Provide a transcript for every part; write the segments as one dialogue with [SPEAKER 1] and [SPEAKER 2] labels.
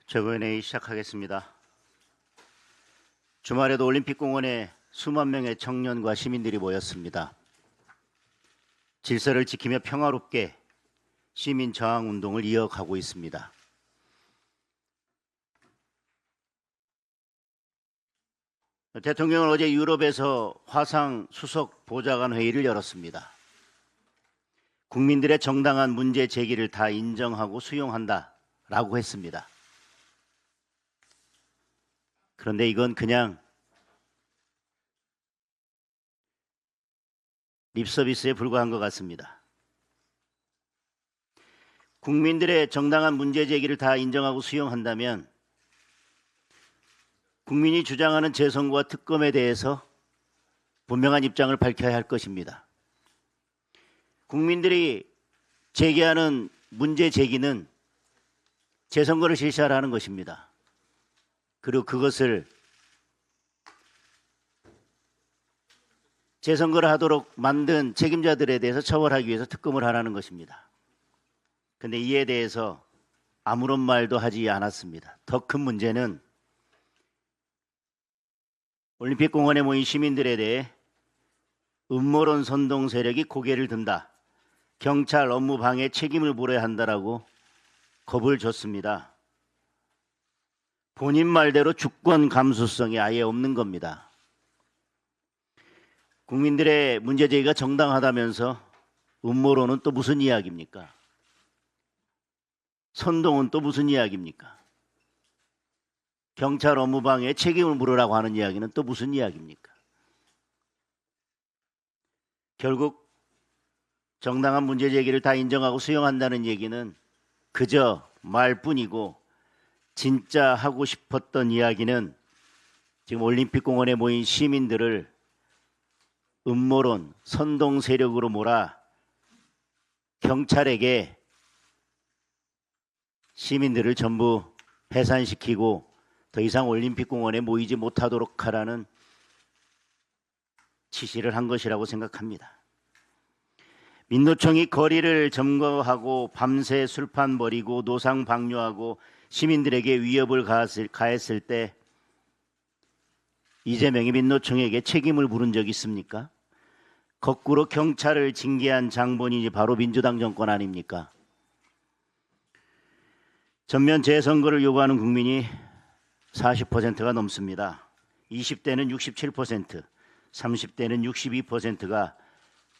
[SPEAKER 1] 최고위원회의 시작하겠습니다. 주말에도 올림픽공원에 수만 명의 청년과 시민들이 모였습니다. 질서를 지키며 평화롭게 시민 저항 운동을 이어가고 있습니다. 대통령은 어제 유럽에서 화상 수석 보좌관 회의를 열었습니다. 국민들의 정당한 문제 제기를 다 인정하고 수용한다라고 했습니다. 그런데 이건 그냥 립서비스에 불과한 것 같습니다. 국민들의 정당한 문제 제기를 다 인정하고 수용한다면 국민이 주장하는 재선거와 특검에 대해서 분명한 입장을 밝혀야 할 것입니다. 국민들이 제기하는 문제 제기는 재선거를 실시하라는 것입니다. 그리고 그것을 재선거를 하도록 만든 책임자들에 대해서 처벌하기 위해서 특검을 하라는 것입니다. 그런데 이에 대해서 아무런 말도 하지 않았습니다. 더 큰 문제는 올림픽공원에 모인 시민들에 대해 음모론 선동 세력이 고개를 든다. 경찰 업무 방해 책임을 물어야 한다라고 겁을 줬습니다. 본인 말대로 주권 감수성이 아예 없는 겁니다. 국민들의 문제 제기가 정당하다면서 음모론은 또 무슨 이야기입니까? 선동은 또 무슨 이야기입니까? 경찰 업무방해에 책임을 물으라고 하는 이야기는 또 무슨 이야기입니까? 결국 정당한 문제 제기를 다 인정하고 수용한다는 얘기는 그저 말뿐이고 진짜 하고 싶었던 이야기는 지금 올림픽공원에 모인 시민들을 음모론, 선동 세력으로 몰아 경찰에게 시민들을 전부 해산시키고 더 이상 올림픽공원에 모이지 못하도록 하라는 지시를 한 것이라고 생각합니다. 민노총이 거리를 점거하고 밤새 술판 벌이고 노상 방뇨하고 시민들에게 위협을 가했을 때 이재명이 민노총에게 책임을 물은 적이 있습니까? 거꾸로 경찰을 징계한 장본인이 바로 민주당 정권 아닙니까? 전면 재선거를 요구하는 국민이 40%가 넘습니다. 20대는 67%, 30대는 62%가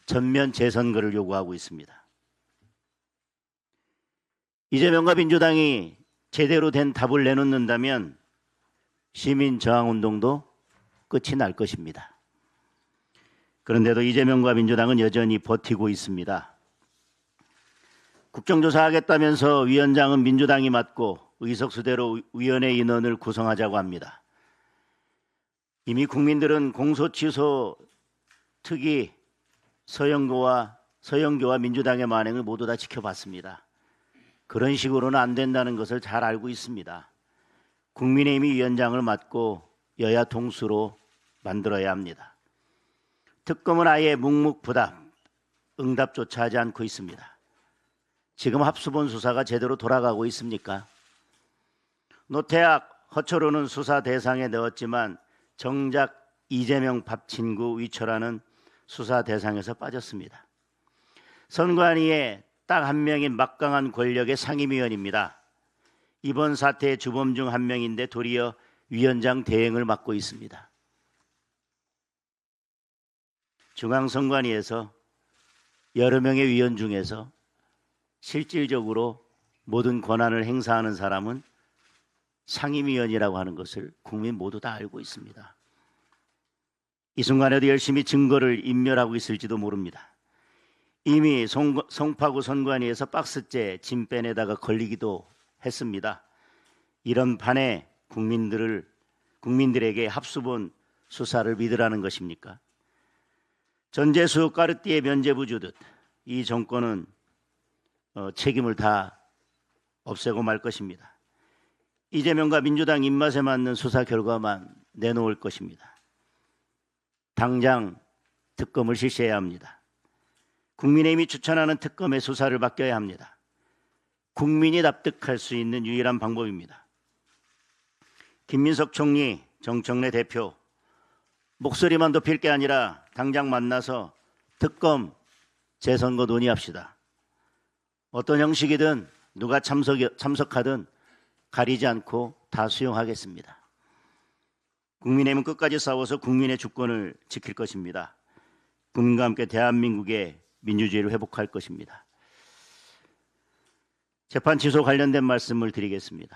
[SPEAKER 1] 전면 재선거를 요구하고 있습니다. 이재명과 민주당이 제대로 된 답을 내놓는다면 시민 저항운동도 끝이 날 것입니다. 그런데도 이재명과 민주당은 여전히 버티고 있습니다. 국정조사하겠다면서 위원장은 민주당이 맡고 의석수대로 위원회 인원을 구성하자고 합니다. 이미 국민들은 공소취소 특위 서영교와 민주당의 만행을 모두 다 지켜봤습니다. 그런 식으로는 안 된다는 것을 잘 알고 있습니다. 국민의힘이 위원장을 맡고 여야 동수로 만들어야 합니다. 특검은 아예 묵묵부답, 응답조차 하지 않고 있습니다. 지금 합수본 수사가 제대로 돌아가고 있습니까? 노태악, 허철호는 수사 대상에 넣었지만 정작 이재명 밥친구 위철하는 수사 대상에서 빠졌습니다. 선관위에 딱 한 명인 막강한 권력의 상임위원입니다. 이번 사태의 주범 중 한 명인데 도리어 위원장 대행을 맡고 있습니다. 중앙선관위에서 여러 명의 위원 중에서 실질적으로 모든 권한을 행사하는 사람은 상임위원이라고 하는 것을 국민 모두 다 알고 있습니다. 이 순간에도 열심히 증거를 인멸하고 있을지도 모릅니다. 이미 송파구 선관위에서 박스째 짐 빼내다가 걸리기도 했습니다. 이런 판에 국민들에게 합수본 수사를 믿으라는 것입니까? 전재수 까르띠에 면죄부 주듯 이 정권은 책임을 다 없애고 말 것입니다. 이재명과 민주당 입맛에 맞는 수사 결과만 내놓을 것입니다. 당장 특검을 실시해야 합니다. 국민의힘이 추천하는 특검의 수사를 맡겨야 합니다. 국민이 납득할 수 있는 유일한 방법입니다. 김민석 총리, 정청래 대표, 목소리만 높일 게 아니라 당장 만나서 특검, 재선거 논의합시다. 어떤 형식이든 누가 참석하든 가리지 않고 다 수용하겠습니다. 국민의힘은 끝까지 싸워서 국민의 주권을 지킬 것입니다. 국민과 함께 대한민국의 민주주의를 회복할 것입니다. 재판 취소 관련된 말씀을 드리겠습니다.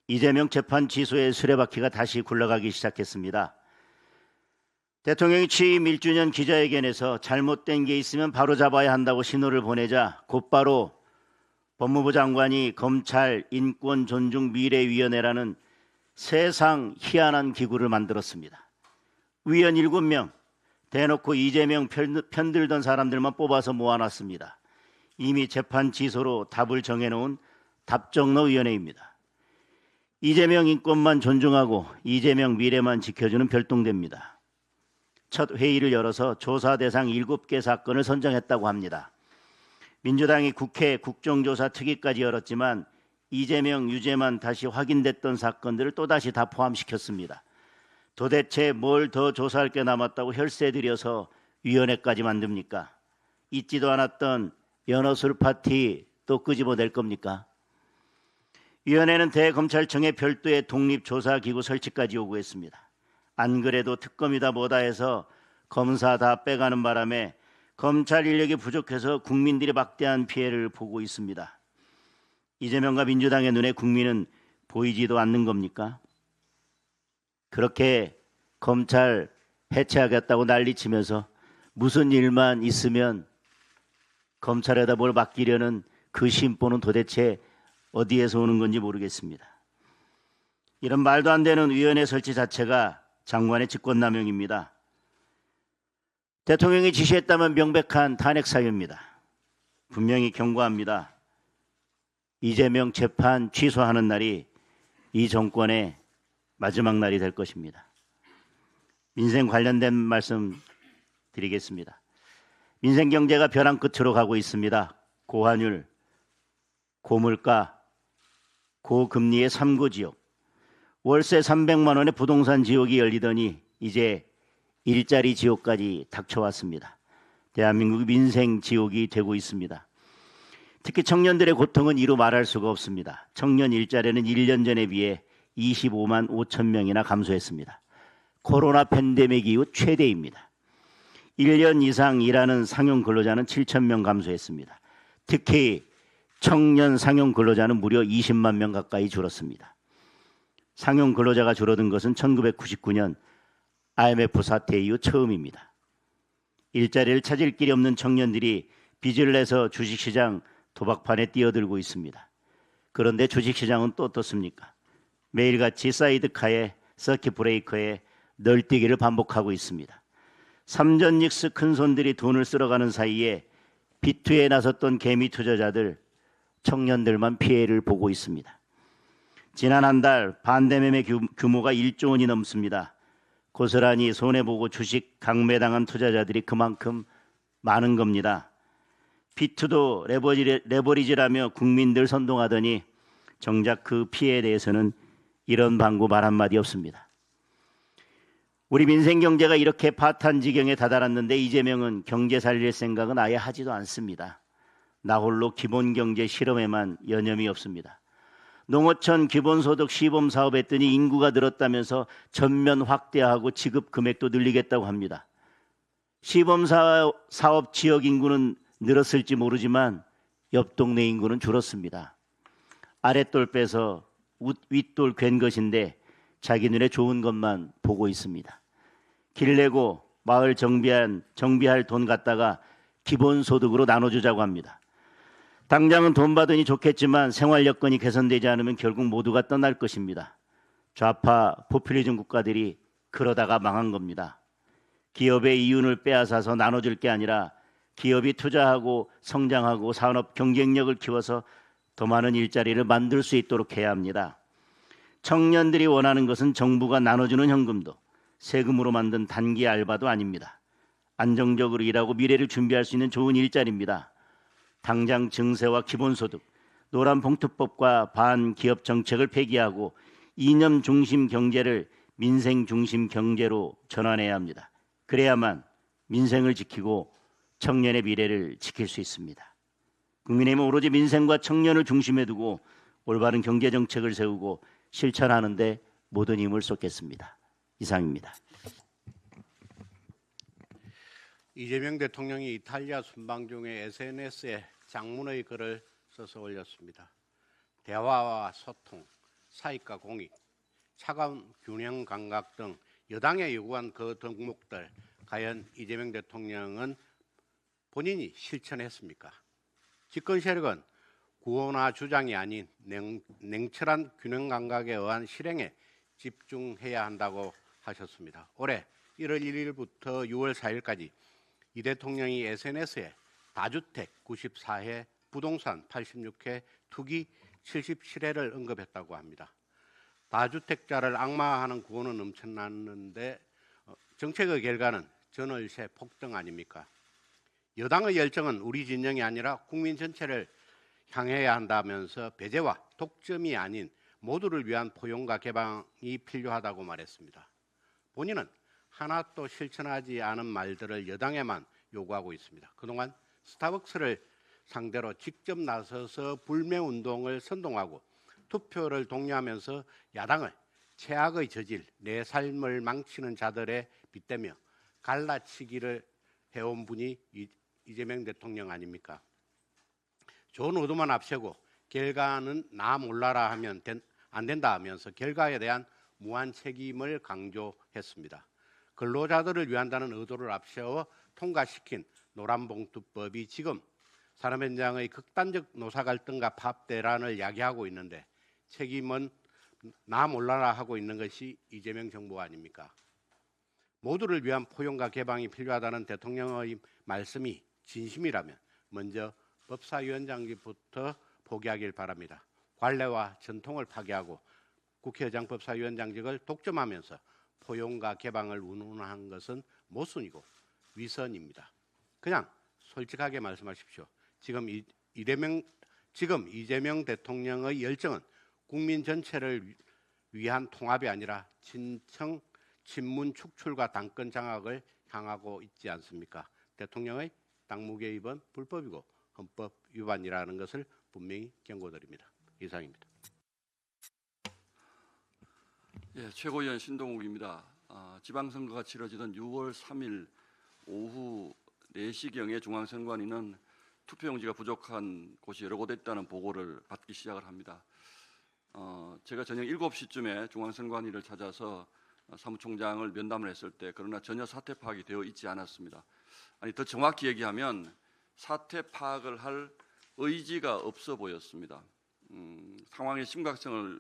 [SPEAKER 1] 이재명 재판 취소의 수레바퀴가 다시 굴러가기 시작했습니다. 대통령이 취임 1주년 기자회견에서 잘못된 게 있으면 바로 잡아야 한다고 신호를 보내자 곧바로 법무부 장관이 검찰 인권존중미래위원회라는 세상 희한한 기구를 만들었습니다. 위원 7명, 대놓고 이재명 편들던 사람들만 뽑아서 모아놨습니다. 이미 재판 취소로 답을 정해놓은 답정너위원회입니다. 이재명 인권만 존중하고 이재명 미래만 지켜주는 별동대입니다. 첫 회의를 열어서 조사 대상 7개 사건을 선정했다고 합니다. 민주당이 국회 국정조사 특위까지 열었지만 이재명 유죄만 다시 확인됐던 사건들을 또다시 다 포함시켰습니다. 도대체 뭘 더 조사할 게 남았다고 혈세 들여서 위원회까지 만듭니까? 있지도 않았던 연어술 파티 또 끄집어낼 겁니까? 위원회는 대검찰청의 별도의 독립조사기구 설치까지 요구했습니다. 안 그래도 특검이다 뭐다 해서 검사 다 빼가는 바람에 검찰 인력이 부족해서 국민들이 막대한 피해를 보고 있습니다. 이재명과 민주당의 눈에 국민은 보이지도 않는 겁니까? 그렇게 검찰 해체하겠다고 난리치면서 무슨 일만 있으면 검찰에다 뭘 맡기려는 그 심보는 도대체 어디에서 오는 건지 모르겠습니다. 이런 말도 안 되는 위원회 설치 자체가 장관의 직권남용입니다. 대통령이 지시했다면 명백한 탄핵 사유입니다. 분명히 경고합니다. 이재명 재판 취소하는 날이 이 정권의 마지막 날이 될 것입니다. 민생 관련된 말씀 드리겠습니다. 민생 경제가 벼랑 끝으로 가고 있습니다. 고환율, 고물가, 고금리의 3구 지옥, 월세 300만 원의 부동산 지옥이 열리더니 이제 일자리 지옥까지 닥쳐왔습니다. 대한민국 민생 지옥이 되고 있습니다. 특히 청년들의 고통은 이루 말할 수가 없습니다. 청년 일자리는 1년 전에 비해 25만 5천 명이나 감소했습니다. 코로나 팬데믹 이후 최대입니다. 1년 이상 일하는 상용 근로자는 7천 명 감소했습니다. 특히 청년 상용 근로자는 무려 20만 명 가까이 줄었습니다. 상용 근로자가 줄어든 것은 1999년 IMF 사태 이후 처음입니다. 일자리를 찾을 길이 없는 청년들이 빚을 내서 주식시장 도박판에 뛰어들고 있습니다. 그런데 주식시장은 또 어떻습니까? 매일같이 사이드카에 서킷 브레이커에 널뛰기를 반복하고 있습니다. 삼전닉스 큰손들이 돈을 쓸어가는 사이에 비투에 나섰던 개미 투자자들, 청년들만 피해를 보고 있습니다. 지난 한 달 반대매매 규모가 1조 원이 넘습니다. 고스란히 손해보고 주식 강매당한 투자자들이 그만큼 많은 겁니다. 비투도 레버리지라며 국민들 선동하더니 정작 그 피해에 대해서는 이런 방구 말 한마디 없습니다. 우리 민생 경제가 이렇게 파탄 지경에 다다랐는데 이재명은 경제 살릴 생각은 아예 하지도 않습니다. 나홀로 기본경제 실험에만 여념이 없습니다. 농어촌 기본소득 시범 사업했더니 인구가 늘었다면서 전면 확대하고 지급 금액도 늘리겠다고 합니다. 시범 사업 지역 인구는 늘었을지 모르지만 옆 동네 인구는 줄었습니다. 아랫돌 빼서 윗돌 괜 것인데 자기 눈에 좋은 것만 보고 있습니다. 길 내고 마을 정비할 돈 갖다가 기본소득으로 나눠주자고 합니다. 당장은 돈 받으니 좋겠지만 생활 여건이 개선되지 않으면 결국 모두가 떠날 것입니다. 좌파 포퓰리즘 국가들이 그러다가 망한 겁니다. 기업의 이윤을 빼앗아서 나눠줄 게 아니라 기업이 투자하고 성장하고 산업 경쟁력을 키워서 더 많은 일자리를 만들 수 있도록 해야 합니다. 청년들이 원하는 것은 정부가 나눠주는 현금도 세금으로 만든 단기 알바도 아닙니다. 안정적으로 일하고 미래를 준비할 수 있는 좋은 일자리입니다. 당장 증세와 기본소득, 노란봉투법과 반기업 정책을 폐기하고 이념 중심 경제를 민생 중심 경제로 전환해야 합니다. 그래야만 민생을 지키고 청년의 미래를 지킬 수 있습니다. 국민의힘은 오로지 민생과 청년을 중심에 두고 올바른 경제 정책을 세우고 실천하는 데 모든 힘을 쏟겠습니다. 이상입니다.
[SPEAKER 2] 이재명 대통령이 이탈리아 순방 중에 SNS에 장문의 글을 써서 올렸습니다. 대화와 소통, 사익과 공익, 차가운 균형 감각 등 여당에 요구한 그 덕목들 과연 이재명 대통령은 본인이 실천했습니까? 집권 세력은 구호나 주장이 아닌 냉철한 균형 감각에 의한 실행에 집중해야 한다고 하셨습니다. 올해 1월 1일부터 6월 4일까지 이 대통령이 SNS에 다주택 94회, 부동산 86회, 투기 77회를 언급했다고 합니다. 다주택자를 악마화하는 구호는 넘쳐났는데 정책의 결과는 전월세 폭등 아닙니까? 여당의 열정은 우리 진영이 아니라 국민 전체를 향해야 한다면서 배제와 독점이 아닌 모두를 위한 포용과 개방이 필요하다고 말했습니다. 본인은 하나도 실천하지 않은 말들을 여당에만 요구하고 있습니다. 그동안 스타벅스를 상대로 직접 나서서 불매운동을 선동하고 투표를 독려하면서 야당을 최악의 저질, 내 삶을 망치는 자들에 빗대며 갈라치기를 해온 분이 이재명 대통령 아닙니까? 좋은 의도만 앞세고 결과는 나 몰라라 하면 안 된다 하면서 결과에 대한 무한 책임을 강조했습니다. 근로자들을 위한다는 의도를 앞세워 통과시킨 노란봉투법이 지금 산업 현장의 극단적 노사 갈등과 파업 대란을 야기하고 있는데 책임은 나 몰라라 하고 있는 것이 이재명 정부 아닙니까? 모두를 위한 포용과 개방이 필요하다는 대통령의 말씀이 진심이라면 먼저 법사위원장직부터 포기하길 바랍니다. 관례와 전통을 파괴하고 국회의장 법사위원장직을 독점하면서 포용과 개방을 운운한 것은 모순이고 위선입니다. 그냥 솔직하게 말씀하십시오. 지금 이재명 대통령의 열정은 국민 전체를 위한 통합이 아니라 친청 친문 축출과 당권 장악을 향하고 있지 않습니까? 대통령의 당무 개입은 불법이고 헌법 위반이라는 것을 분명히 경고드립니다. 이상입니다.
[SPEAKER 3] 예, 최고위원 신동욱입니다. 지방선거가 치러지던 6월 3일 오후 4시경에 중앙선관위는 투표용지가 부족한 곳이 여러 곳에 있다는 보고를 받기 시작을 합니다. 제가 저녁 7시쯤에 중앙선관위를 찾아서 사무총장을 면담을 했을 때 그러나 전혀 사태 파악이 되어 있지 않았습니다. 아니 더 정확히 얘기하면 사태 파악을 할 의지가 없어 보였습니다. 상황의 심각성을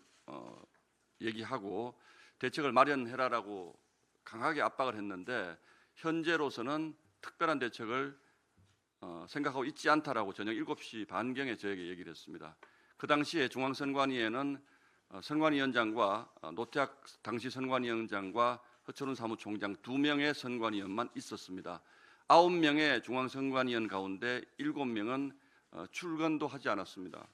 [SPEAKER 3] 얘기하고 대책을 마련해라라고 강하게 압박을 했는데 현재로서는 특별한 대책을 생각하고 있지 않다라고 저녁 7시 반경에 저에게 얘기를 했습니다. 그 당시에 중앙선관위에는 선관위원장과 노태학 당시 선관위원장과 허철훈 사무총장 2명의 선관위원만 있었습니다. 9명의 중앙선관위원 가운데 7명은 출근도 하지 않았습니다.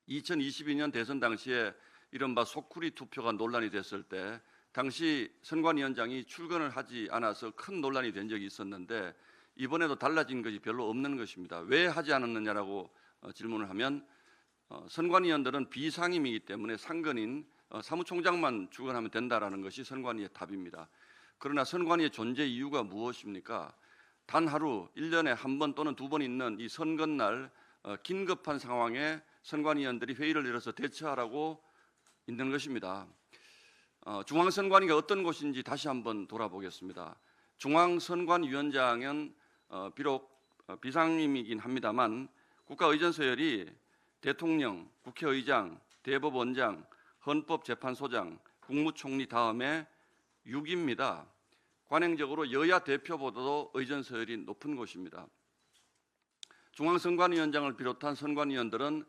[SPEAKER 3] 2022년 대선 당시에 이른바 소쿠리 투표가 논란이 됐을 때 당시 선관위원장이 출근을 하지 않아서 큰 논란이 된 적이 있었는데 이번에도 달라진 것이 별로 없는 것입니다. 왜 하지 않았느냐라고 질문을 하면 선관위원들은 비상임이기 때문에 상근인 사무총장만 출근하면 된다라는 것이 선관위의 답입니다. 그러나 선관위의 존재 이유가 무엇입니까? 단 하루 1년에 한 번 또는 2번 있는 이 선거날 긴급한 상황에 선관위원들이 회의를 열어서 대처하라고 있는 것입니다. 중앙선관위가 어떤 곳인지 다시 한번 돌아보겠습니다. 중앙선관위원장은 비록 비상임이긴 합니다만 국가의전서열이 대통령, 국회의장, 대법원장, 헌법재판소장, 국무총리 다음에 6위입니다. 관행적으로 여야 대표보다도 의전서열이 높은 곳입니다. 중앙선관위원장을 비롯한 선관위원들은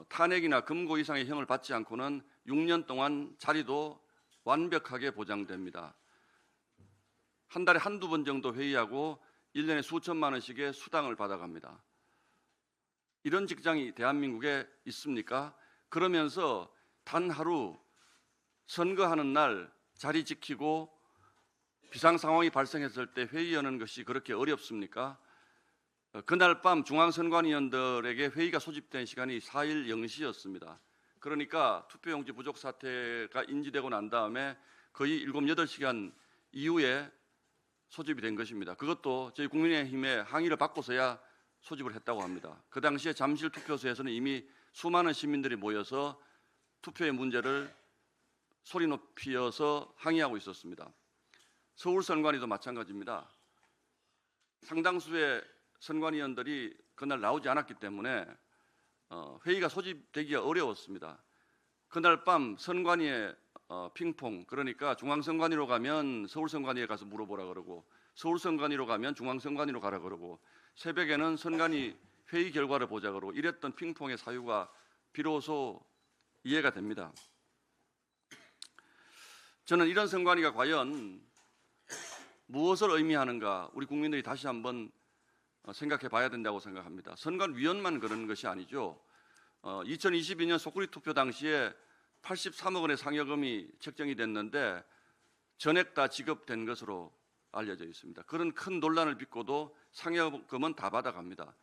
[SPEAKER 3] 탄핵이나 금고 이상의 형을 받지 않고는 6년 동안 자리도 완벽하게 보장됩니다. 한 달에 한두 번 정도 회의하고 1년에 수천만 원씩의 수당을 받아갑니다. 이런 직장이 대한민국에 있습니까? 그러면서 단 하루 선거하는 날 자리 지키고 비상 상황이 발생했을 때 회의 여는 것이 그렇게 어렵습니까? 그날 밤 중앙선관위원들에게 회의가 소집된 시간이 4일 0시였습니다. 그러니까 투표용지 부족 사태가 인지되고 난 다음에 거의 7, 8시간 이후에 소집이 된 것입니다. 그것도 저희 국민의힘의 항의를 받고서야 소집을 했다고 합니다. 그 당시에 잠실 투표소에서는 이미 수많은 시민들이 모여서 투표의 문제를 소리 높이어서 항의하고 있었습니다. 서울 선관위도 마찬가지입니다. 상당수의 선관위원들이 그날 나오지 않았기 때문에 회의가 소집되기가 어려웠습니다. 그날 밤 선관위의 핑퐁, 그러니까 중앙선관위로 가면 서울선관위에 가서 물어보라 그러고 서울선관위로 가면 중앙선관위로 가라 그러고 새벽에는 선관위 회의 결과를 보자 그러고 이랬던 핑퐁의 사유가 비로소 이해가 됩니다. 저는 이런 선관위가 과연 무엇을 의미하는가 우리 국민들이 다시 한번 생각해 봐야 된다고 생각합니다. 선관위원만 그러는 것이 아니죠. 2022년 속구리 투표 당시에 83억 원의 상여금이 책정이 됐는데 전액 다 지급된 것으로 알려져 있습니다. 그런 큰 논란을 빚고도 상여금은 다 받아갑니다.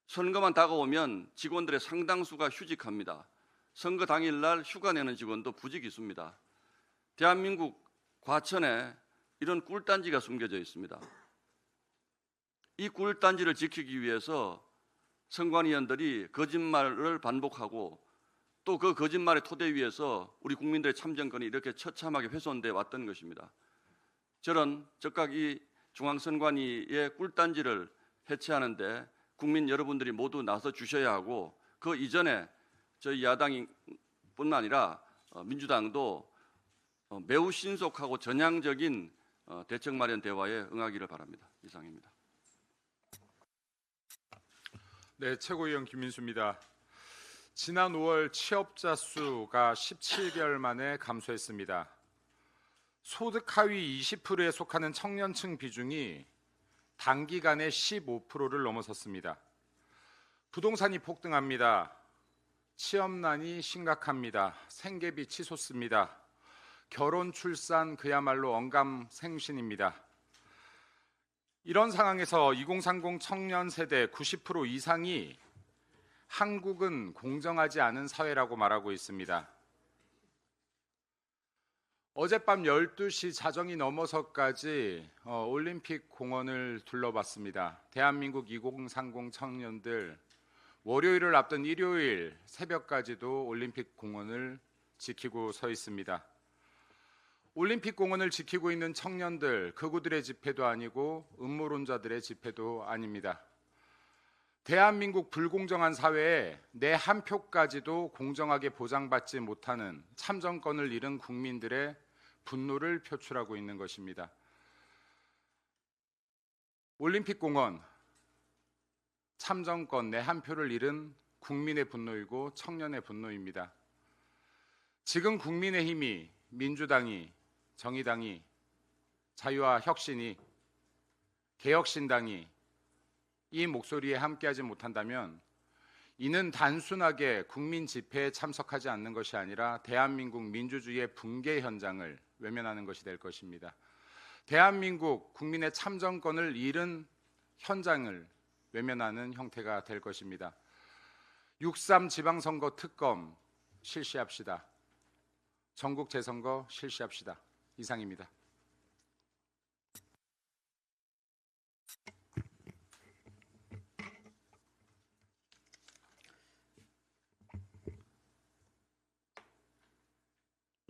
[SPEAKER 3] 선거만 다가오면 직원들의 상당수가 휴직합니다. 선거 당일날 휴가 내는 직원도 부지기수입니다. 대한민국 과천에 이런 꿀단지가 숨겨져 있습니다. 이 꿀단지를 지키기 위해서 선관위원들이 거짓말을 반복하고 또 그 거짓말의 토대 위에서 우리 국민들의 참정권이 이렇게 처참하게 훼손돼 왔던 것입니다. 저는 즉각 이 중앙선관위의 꿀단지를 해체하는데 국민 여러분들이 모두 나서 주셔야 하고 그 이전에 저희 야당뿐만 아니라 민주당도 매우 신속하고 전향적인 대책 마련 대화에 응하기를 바랍니다. 이상입니다.
[SPEAKER 4] 네, 최고위원 김민수입니다. 지난 5월 취업자 수가 17개월 만에 감소했습니다. 소득 하위 20%에 속하는 청년층 비중이 단기간에 15%를 넘어섰습니다. 부동산이 폭등합니다. 취업난이 심각합니다. 생계비 치솟습니다. 결혼, 출산 그야말로 언감생신입니다. 이런 상황에서 2030 청년 세대 90% 이상이 한국은 공정하지 않은 사회라고 말하고 있습니다. 어젯밤 12시 자정이 넘어서까지 올림픽 공원을 둘러봤습니다. 대한민국 2030 청년들 월요일을 앞둔 일요일 새벽까지도 올림픽 공원을 지키고 서 있습니다. 올림픽 공원을 지키고 있는 청년들, 극우들의 집회도 아니고 음모론자들의 집회도 아닙니다. 대한민국 불공정한 사회에 내 한 표까지도 공정하게 보장받지 못하는 참정권을 잃은 국민들의 분노를 표출하고 있는 것입니다. 올림픽 공원, 참정권 내 한 표를 잃은 국민의 분노이고 청년의 분노입니다. 지금 국민의힘이, 민주당이, 정의당이, 자유와 혁신이, 개혁신당이 이 목소리에 함께하지 못한다면 이는 단순하게 국민 집회에 참석하지 않는 것이 아니라 대한민국 민주주의의 붕괴 현장을 외면하는 것이 될 것입니다. 대한민국 국민의 참정권을 잃은 현장을 외면하는 형태가 될 것입니다. 6.3 지방선거 특검 실시합시다. 전국 재선거 실시합시다. 이상입니다.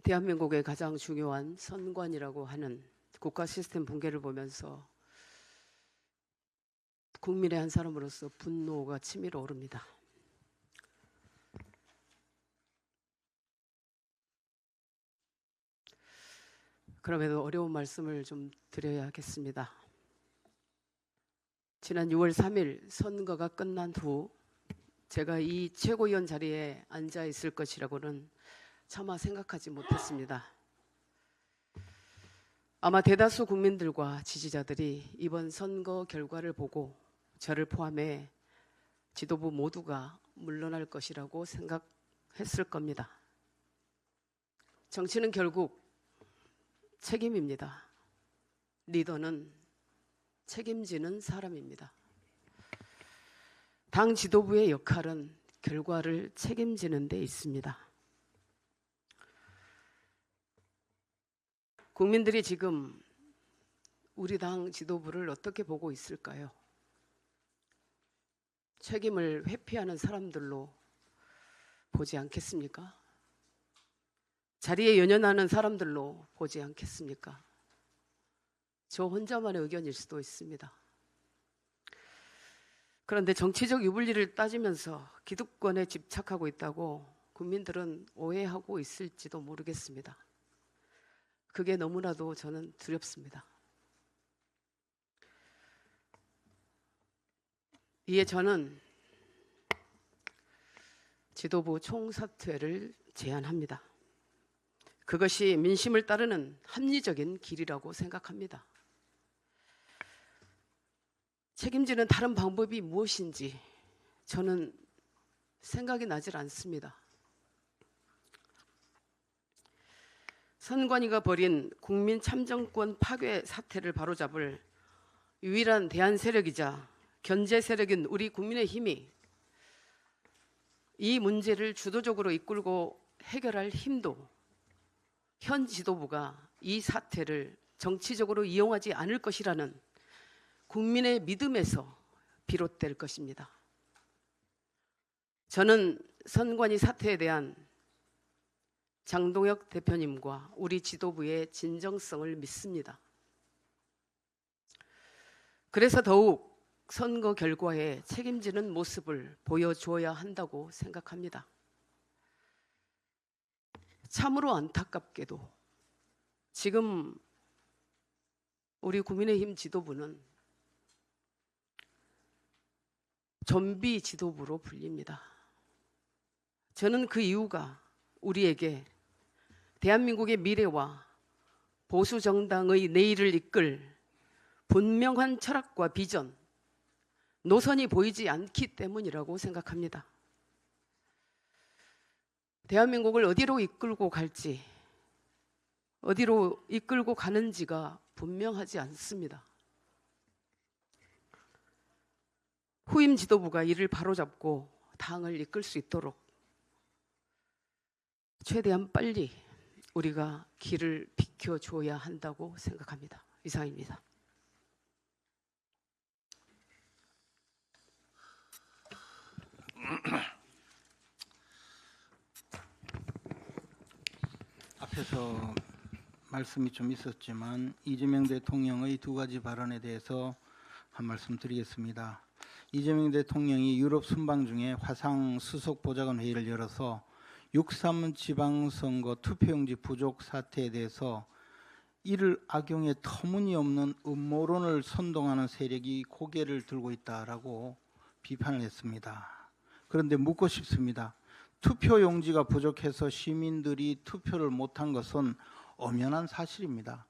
[SPEAKER 5] 대한민국의 가장 중요한 선관이라고 하는 국가 시스템 붕괴를 보면서 국민의 한 사람으로서 분노가 치밀어 오릅니다. 그럼에도 어려운 말씀을 좀 드려야겠습니다. 지난 6월 3일 선거가 끝난 후 제가 이 최고위원 자리에 앉아 있을 것이라고는 차마 생각하지 못했습니다. 아마 대다수 국민들과 지지자들이 이번 선거 결과를 보고 저를 포함해 지도부 모두가 물러날 것이라고 생각했을 겁니다. 정치는 결국 책임입니다. 리더는 책임지는 사람입니다. 당 지도부의 역할은 결과를 책임지는 데 있습니다. 국민들이 지금 우리 당 지도부를 어떻게 보고 있을까요? 책임을 회피하는 사람들로 보지 않겠습니까? 자리에 연연하는 사람들로 보지 않겠습니까? 저 혼자만의 의견일 수도 있습니다. 그런데 정치적 유불리를 따지면서 기득권에 집착하고 있다고 국민들은 오해하고 있을지도 모르겠습니다. 그게 너무나도 저는 두렵습니다. 이에 저는 지도부 총사퇴를 제안합니다. 그것이 민심을 따르는 합리적인 길이라고 생각합니다. 책임지는 다른 방법이 무엇인지 저는 생각이 나질 않습니다. 선관위가 벌인 국민 참정권 파괴 사태를 바로잡을 유일한 대안 세력이자 견제 세력인 우리 국민의힘이 이 문제를 주도적으로 이끌고 해결할 힘도 현 지도부가 이 사태를 정치적으로 이용하지 않을 것이라는 국민의 믿음에서 비롯될 것입니다. 저는 선관위 사태에 대한 장동혁 대표님과 우리 지도부의 진정성을 믿습니다. 그래서 더욱 선거 결과에 책임지는 모습을 보여줘야 한다고 생각합니다. 참으로 안타깝게도 지금 우리 국민의힘 지도부는 좀비 지도부로 불립니다. 저는 그 이유가 우리에게 대한민국의 미래와 보수 정당의 내일을 이끌 분명한 철학과 비전, 노선이 보이지 않기 때문이라고 생각합니다. 대한민국을 어디로 이끌고 갈지, 어디로 이끌고 가는지가 분명하지 않습니다. 후임 지도부가 이를 바로잡고 당을 이끌 수 있도록 최대한 빨리 우리가 길을 비켜줘야 한다고 생각합니다. 이상입니다.
[SPEAKER 6] 앞에서 말씀이 좀 있었지만 이재명 대통령의 두 가지 발언에 대해서 한 말씀 드리겠습니다. 이재명 대통령이 유럽 순방 중에 화상 수석 보좌관 회의를 열어서 6.3 지방선거 투표용지 부족 사태에 대해서 이를 악용해 터무니없는 음모론을 선동하는 세력이 고개를 들고 있다라고 비판을 했습니다. 그런데 묻고 싶습니다. 투표용지가 부족해서 시민들이 투표를 못한 것은 엄연한 사실입니다.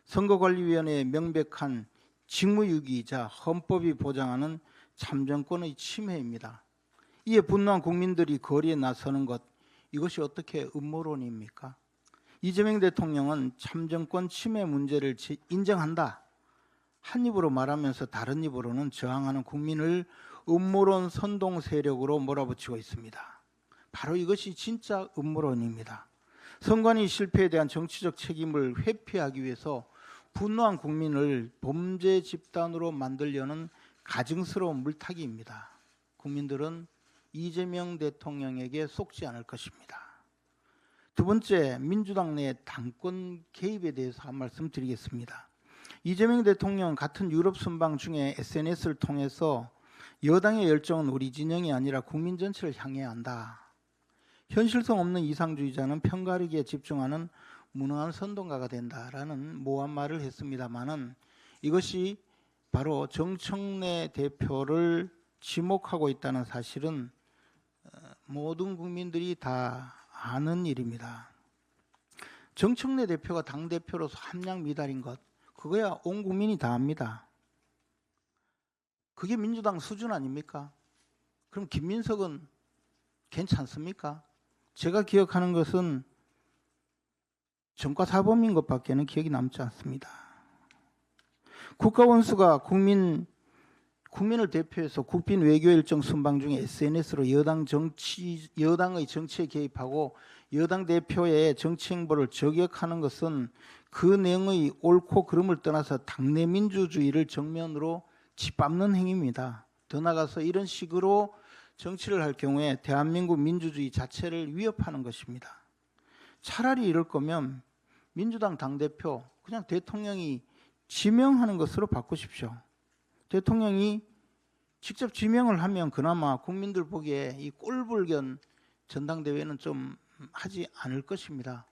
[SPEAKER 6] 선거관리위원회의 명백한 직무유기이자 헌법이 보장하는 참정권의 침해입니다. 이에 분노한 국민들이 거리에 나서는 것, 이것이 어떻게 음모론입니까? 이재명 대통령은 참정권 침해 문제를 인정한다. 한 입으로 말하면서 다른 입으로는 저항하는 국민을 음모론 선동 세력으로 몰아붙이고 있습니다. 바로 이것이 진짜 음모론입니다. 선관위 실패에 대한 정치적 책임을 회피하기 위해서 분노한 국민을 범죄 집단으로 만들려는 가증스러운 물타기입니다. 국민들은 이재명 대통령에게 속지 않을 것입니다. 두 번째, 민주당 내 당권 개입에 대해서 한 말씀 드리겠습니다. 이재명 대통령 같은 유럽 순방 중에 SNS를 통해서 여당의 열정은 우리 진영이 아니라 국민 전체를 향해야 한다. 현실성 없는 이상주의자는 편가르기에 집중하는 무능한 선동가가 된다라는 모호한 말을 했습니다마는 이것이 바로 정청래 대표를 지목하고 있다는 사실은 모든 국민들이 다 아는 일입니다. 정청래 대표가 당대표로서 함량 미달인 것, 그거야 온 국민이 다 압니다. 그게 민주당 수준 아닙니까? 그럼 김민석은 괜찮습니까? 제가 기억하는 것은 전과사범인 것밖에는 기억이 남지 않습니다. 국가원수가 국민을 대표해서 국빈 외교 일정 순방 중에 SNS로 여당의 정치에 개입하고 여당 대표의 정치 행보를 저격하는 것은 그 내용의 옳고 그름을 떠나서 당내 민주주의를 정면으로 짓밟는 행위입니다. 더 나아가서 이런 식으로 정치를 할 경우에 대한민국 민주주의 자체를 위협하는 것입니다. 차라리 이럴 거면 민주당 당대표 그냥 대통령이 지명하는 것으로 바꾸십시오. 대통령이 직접 지명을 하면 그나마 국민들 보기에 이 꼴불견 전당대회는 좀 하지 않을 것입니다.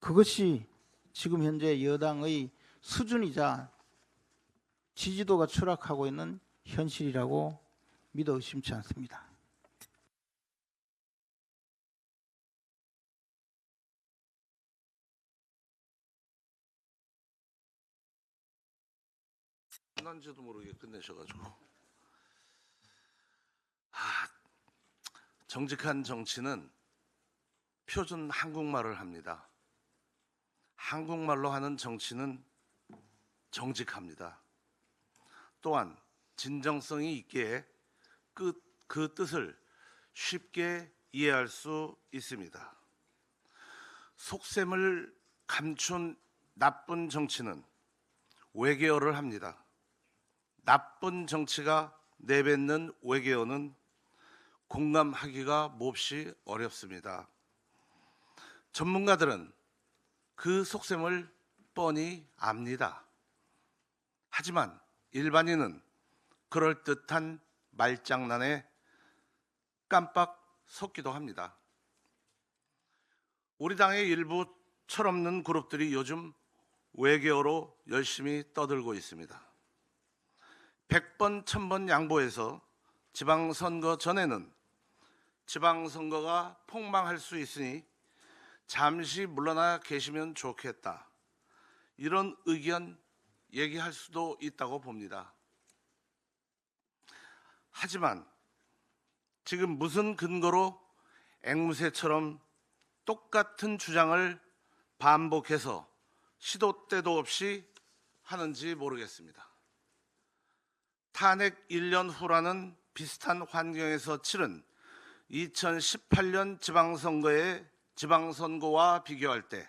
[SPEAKER 6] 그것이 지금 현재 여당의 수준이자 지지도가 추락하고 있는 현실이라고 믿어 의심치 않습니다.
[SPEAKER 7] 끝난지도 모르게 끝내셔가지고. 정직한 정치는 표준 한국말을 합니다. 한국말로 하는 정치는 정직합니다. 또한 진정성이 있기에 그 뜻을 쉽게 이해할 수 있습니다. 속셈을 감춘 나쁜 정치는 외계어를 합니다. 나쁜 정치가 내뱉는 외계어는 공감하기가 몹시 어렵습니다. 전문가들은 그 속셈을 뻔히 압니다. 하지만 일반인은 그럴듯한 말장난에 깜빡 속기도 합니다. 우리 당의 일부 철없는 그룹들이 요즘 외계어로 열심히 떠들고 있습니다. 100번, 1000번 양보해서 지방선거 전에는 지방선거가 폭망할 수 있으니 잠시 물러나 계시면 좋겠다. 이런 의견 얘기할 수도 있다고 봅니다. 하지만 지금 무슨 근거로 앵무새처럼 똑같은 주장을 반복해서 시도 때도 없이 하는지 모르겠습니다. 탄핵 1년 후라는 비슷한 환경에서 치른 2018년 지방선거와 비교할 때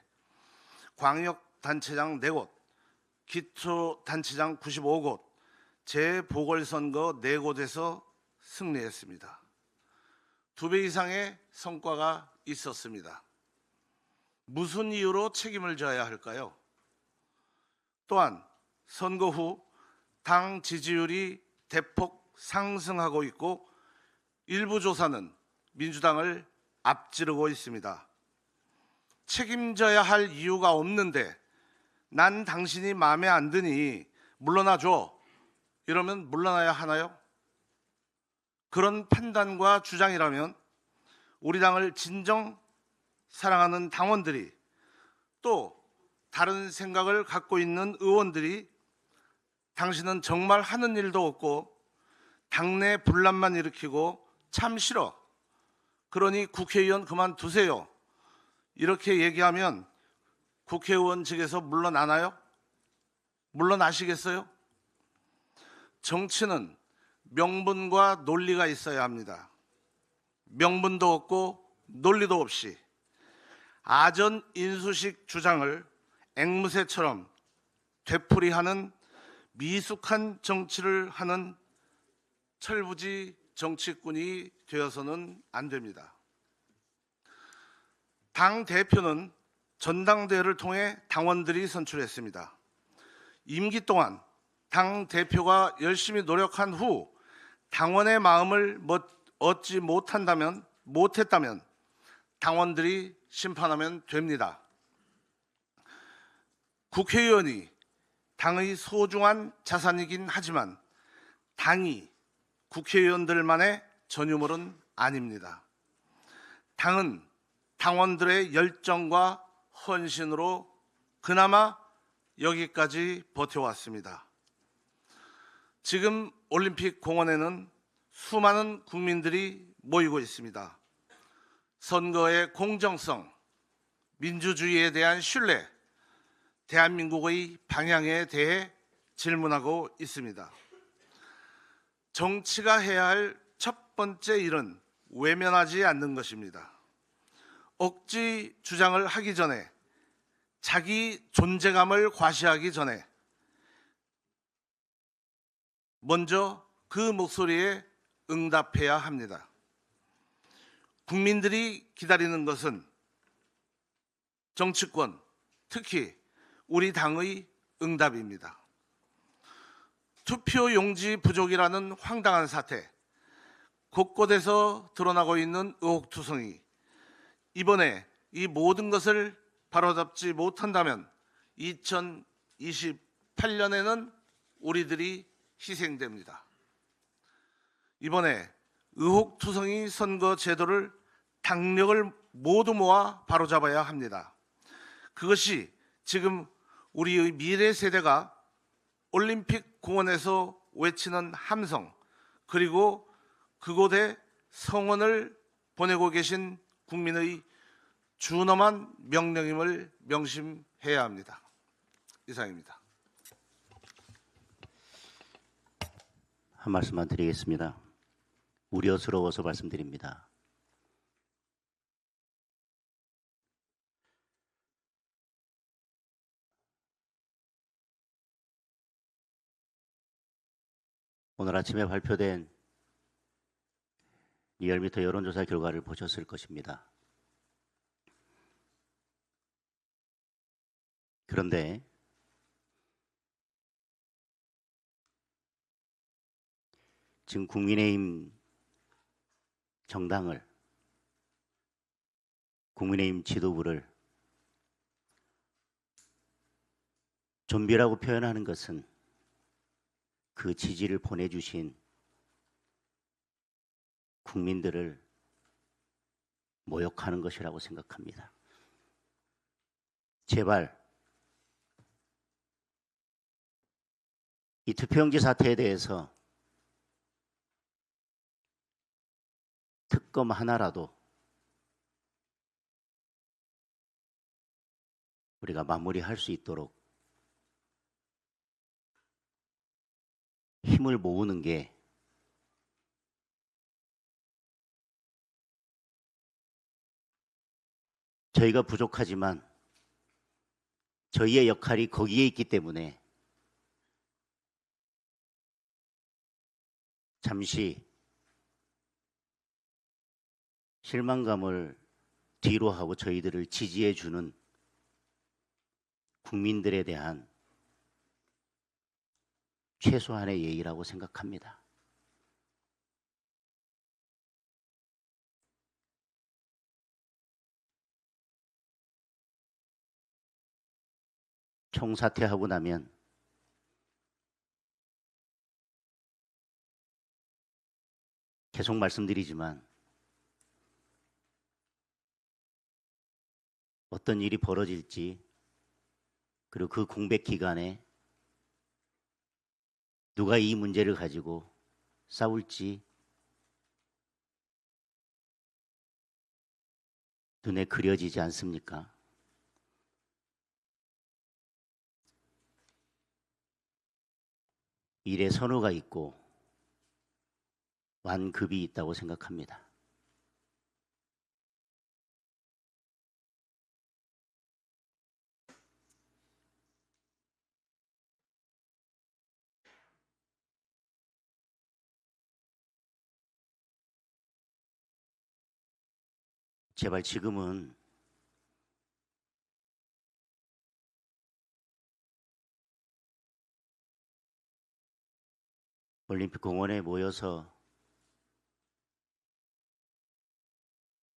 [SPEAKER 7] 광역단체장 4곳, 기초단체장 95곳, 재보궐선거 4곳에서 승리했습니다. 2배 이상의 성과가 있었습니다. 무슨 이유로 책임을 져야 할까요? 또한 선거 후 당 지지율이 대폭 상승하고 있고 일부 조사는 민주당을 앞지르고 있습니다. 책임져야 할 이유가 없는데 난 당신이 마음에 안 드니 물러나줘. 이러면 물러나야 하나요? 그런 판단과 주장이라면 우리 당을 진정 사랑하는 당원들이 또 다른 생각을 갖고 있는 의원들이 당신은 정말 하는 일도 없고 당내 분란만 일으키고 참 싫어. 그러니 국회의원 그만두세요. 이렇게 얘기하면 국회의원 측에서 물러나나요? 물러나시겠어요? 정치는 명분과 논리가 있어야 합니다. 명분도 없고 논리도 없이 아전 인수식 주장을 앵무새처럼 되풀이하는 미숙한 정치를 하는 철부지 정치꾼이 되어서는 안 됩니다. 당 대표는 전당대회를 통해 당원들이 선출했습니다. 임기 동안 당 대표가 열심히 노력한 후 당원의 마음을 얻지 못했다면 당원들이 심판하면 됩니다. 국회의원이 당의 소중한 자산이긴 하지만 당이 국회의원들만의 전유물은 아닙니다. 당은 당원들의 열정과 헌신으로 그나마 여기까지 버텨왔습니다. 지금 올림픽 공원에는 수많은 국민들이 모이고 있습니다. 선거의 공정성, 민주주의에 대한 신뢰, 대한민국의 방향에 대해 질문하고 있습니다. 정치가 해야 할 첫 번째 일은 외면하지 않는 것입니다. 억지 주장을 하기 전에, 자기 존재감을 과시하기 전에 먼저 그 목소리에 응답해야 합니다. 국민들이 기다리는 것은 정치권, 특히 우리 당의 응답입니다. 투표 용지 부족이라는 황당한 사태, 곳곳에서 드러나고 있는 의혹투성이, 이번에 이 모든 것을 바로잡지 못한다면 2028년에는 우리들이 희생됩니다. 이번에 의혹투성이 선거 제도를 당력을 모두 모아 바로잡아야 합니다. 그것이 지금 우리의 미래 세대가 올림픽 공원에서 외치는 함성, 그리고 그곳에 성원을 보내고 계신 국민의 준엄한 명령임을 명심해야 합니다. 이상입니다.
[SPEAKER 1] 한 말씀만 드리겠습니다. 우려스러워서 말씀드립니다. 오늘 아침에 발표된 리얼미터 여론조사 결과를 보셨을 것입니다. 그런데 지금 국민의힘 정당을, 국민의힘 지도부를 좀비라고 표현하는 것은 그 지지를 보내주신 국민들을 모욕하는 것이라고 생각합니다. 제발 이 투표용지 사태에 대해서 특검 하나라도 우리가 마무리할 수 있도록 힘을 모으는 게 저희가 부족하지만 저희의 역할이 거기에 있기 때문에 잠시 실망감을 뒤로 하고 저희들을 지지해 주는 국민들에 대한 최소한의 예의라고 생각합니다. 총사퇴하고 나면 계속 말씀드리지만 어떤 일이 벌어질지, 그리고 그 공백 기간에 누가 이 문제를 가지고 싸울지 눈에 그려지지 않습니까? 일에 선호가 있고 완급이 있다고 생각합니다. 제발 지금은 올림픽 공원에 모여서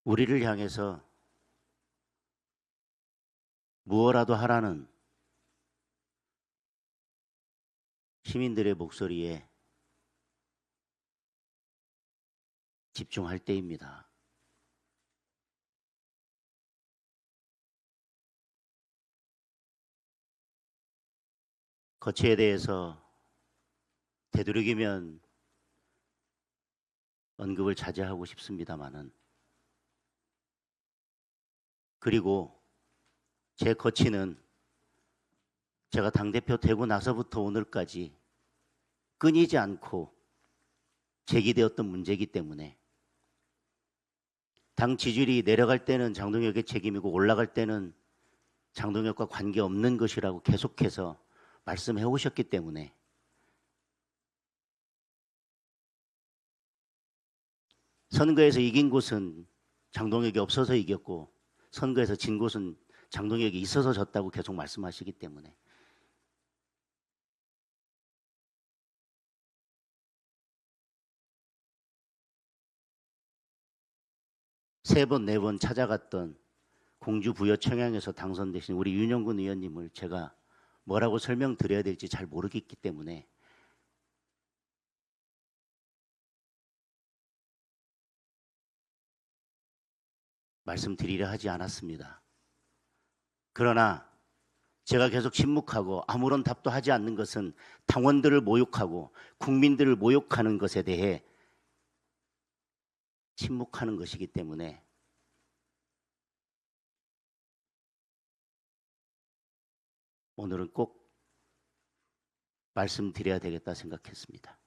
[SPEAKER 1] 우리를 향해서 무엇라도 하라는 시민들의 목소리에 집중할 때입니다. 거취에 대해서 되도록이면 언급을 자제하고 싶습니다마는, 그리고 제 거취는 제가 당대표 되고 나서부터 오늘까지 끊이지 않고 제기되었던 문제이기 때문에 당 지지율이 내려갈 때는 장동혁의 책임이고 올라갈 때는 장동혁과 관계없는 것이라고 계속해서 말씀해 오셨기 때문에 선거에서 이긴 곳은 장동혁이 없어서 이겼고 선거에서 진 곳은 장동혁이 있어서 졌다고 계속 말씀하시기 때문에 세 번, 네 번 찾아갔던 공주 부여 청양에서 당선되신 우리 윤영근 의원님을 제가 뭐라고 설명드려야 될지 잘 모르겠기 때문에 말씀드리려 하지 않았습니다. 그러나 제가 계속 침묵하고 아무런 답도 하지 않는 것은 당원들을 모욕하고 국민들을 모욕하는 것에 대해 침묵하는 것이기 때문에 오늘은 꼭 말씀드려야 되겠다 생각했습니다.